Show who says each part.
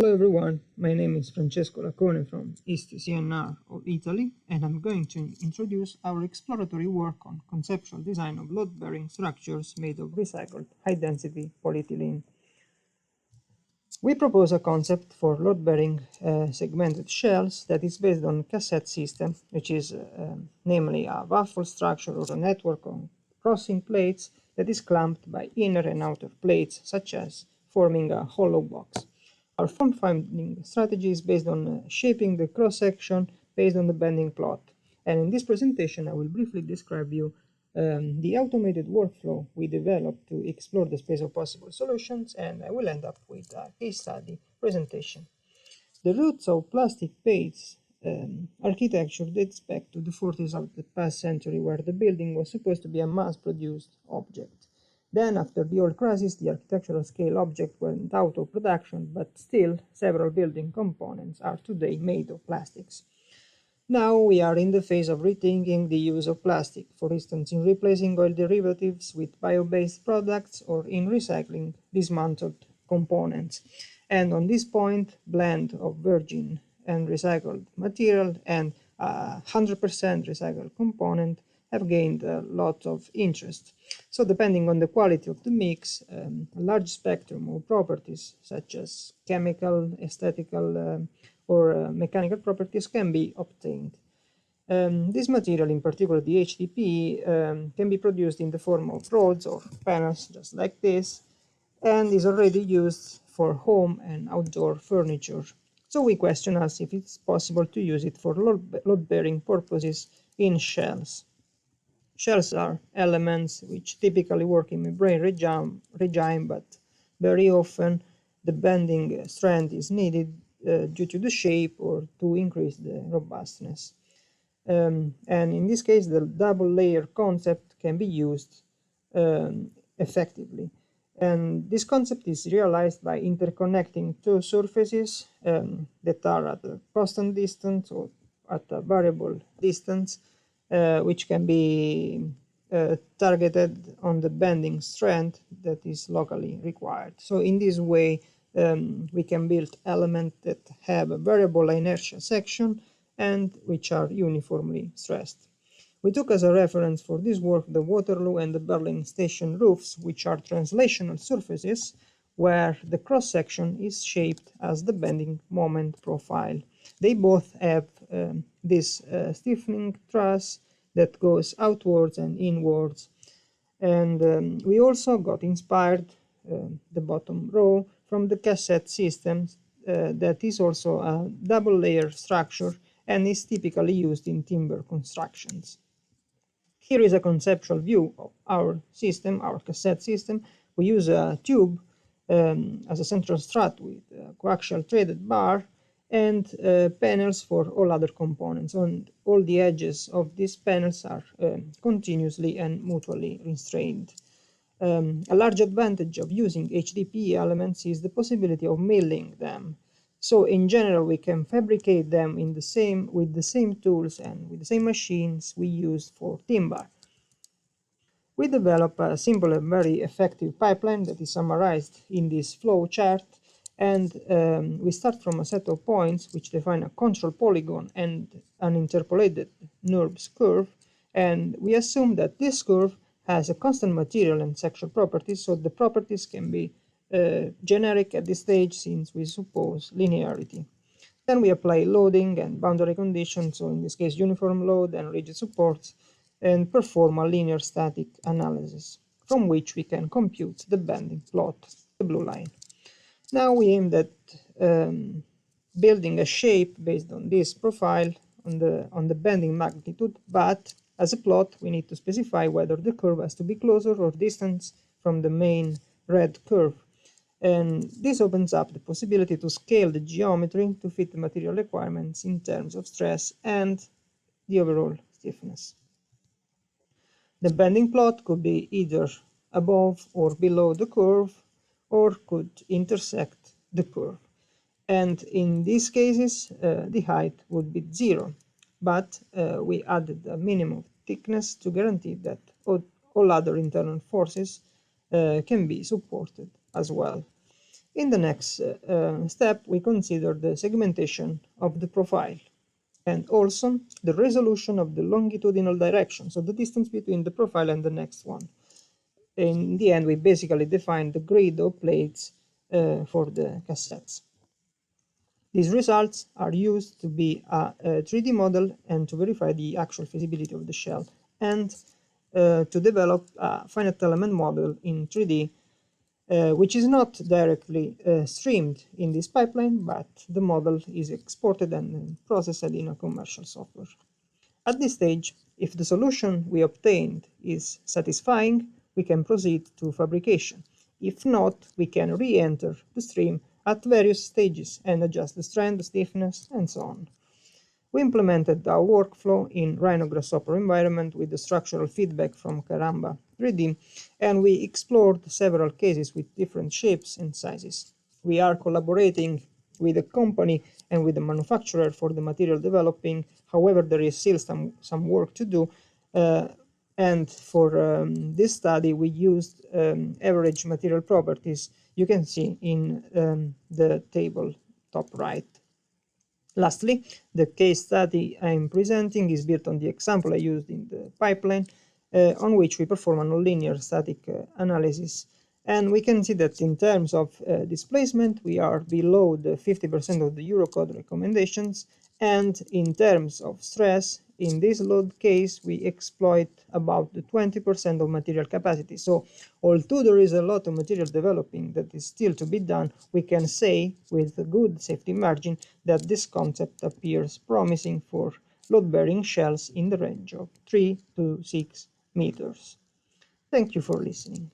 Speaker 1: Hello everyone, my name is Francesco Laccone from ISTI-CNR of Italy, and I'm going to introduce our exploratory work on conceptual design of load-bearing structures made of recycled high-density polyethylene. We propose a concept for load-bearing segmented shells that is based on a cassette system, which is namely a waffle structure or a network of crossing plates that is clamped by inner and outer plates, such as forming a hollow box. Our form-finding strategy is based on shaping the cross-section based on the bending plot. And in this presentation, I will briefly describe you the automated workflow we developed to explore the space of possible solutions, and I will end up with a case study presentation. The roots of plastic-based architecture dates back to the 40s of the past century, where the building was supposed to be a mass-produced object. Then, after the oil crisis, the architectural scale object went out of production, but still several building components are today made of plastics. Now we are in the phase of rethinking the use of plastic, for instance in replacing oil derivatives with bio-based products or in recycling dismantled components. And on this point, blend of virgin and recycled material and 100% recycled component have gained a lot of interest. So depending on the quality of the mix, a large spectrum of properties such as chemical, aesthetical, or mechanical properties can be obtained. This material, in particular the HDPE, can be produced in the form of rods or panels just like this, and is already used for home and outdoor furniture. So we question us if it's possible to use it for load-bearing purposes in shells. Shells are elements which typically work in membrane regime, but very often the bending strength is needed due to the shape or to increase the robustness. And in this case, the double layer concept can be used effectively. And this concept is realized by interconnecting two surfaces that are at a constant distance or at a variable distance, which can be targeted on the bending strength that is locally required. So in this way, we can build elements that have a variable inertia section and which are uniformly stressed. We took as a reference for this work the Waterloo and the Berlin station roofs, which are translational surfaces where the cross-section is shaped as the bending moment profile. They both have this stiffening truss that goes outwards and inwards. And we also got inspired, the bottom row, from the cassette system that is also a double layer structure and is typically used in timber constructions. Here is a conceptual view of our system, our cassette system. We use a tube as a central strut with a coaxial threaded bar and panels for all other components. On all the edges of these panels are continuously and mutually restrained. A large advantage of using HDPE elements is the possibility of milling them. So in general, we can fabricate them with the same tools and with the same machines we use for timber. We develop a simple and very effective pipeline that is summarized in this flow chart. And we start from a set of points which define a control polygon and an interpolated NURBS curve. And we assume that this curve has a constant material and sexual properties, so the properties can be generic at this stage since we suppose linearity. Then we apply loading and boundary conditions, so in this case uniform load and rigid supports, and perform a linear static analysis, from which we can compute the bending plot, the blue line. Now we aim at building a shape based on this profile, on the bending magnitude, but as a plot we need to specify whether the curve has to be closer or distant from the main red curve. And this opens up the possibility to scale the geometry to fit the material requirements in terms of stress and the overall stiffness. The bending plot could be either above or below the curve, or could intersect the curve. And in these cases, the height would be 0, but we added a minimum thickness to guarantee that all other internal forces can be supported as well. In the next step, we consider the segmentation of the profile and also the resolution of the longitudinal direction, so the distance between the profile and the next one. In the end, we basically define the grid of plates for the cassettes. These results are used to be a 3D model and to verify the actual feasibility of the shell, and to develop a finite element model in 3D, which is not directly streamed in this pipeline, but the model is exported and processed in a commercial software. At this stage, if the solution we obtained is satisfying, we can proceed to fabrication. If not, we can re-enter the stream at various stages and adjust the strand, the stiffness, and so on. We implemented our workflow in Rhino Grasshopper environment with the structural feedback from Caramba 3D, and we explored several cases with different shapes and sizes. We are collaborating with a company and with the manufacturer for the material developing. However, there is still some work to do, and for this study we used average material properties you can see in the table top right. Lastly, the case study I'm presenting is built on the example I used in the pipeline, on which we perform a nonlinear static analysis. And we can see that in terms of displacement, we are below the 50% of the Eurocode recommendations, and in terms of stress, in this load case, we exploit about the 20% of material capacity. So, although there is a lot of material developing that is still to be done, we can say with a good safety margin that this concept appears promising for load-bearing shells in the range of 3 to 6 meters. Thank you for listening.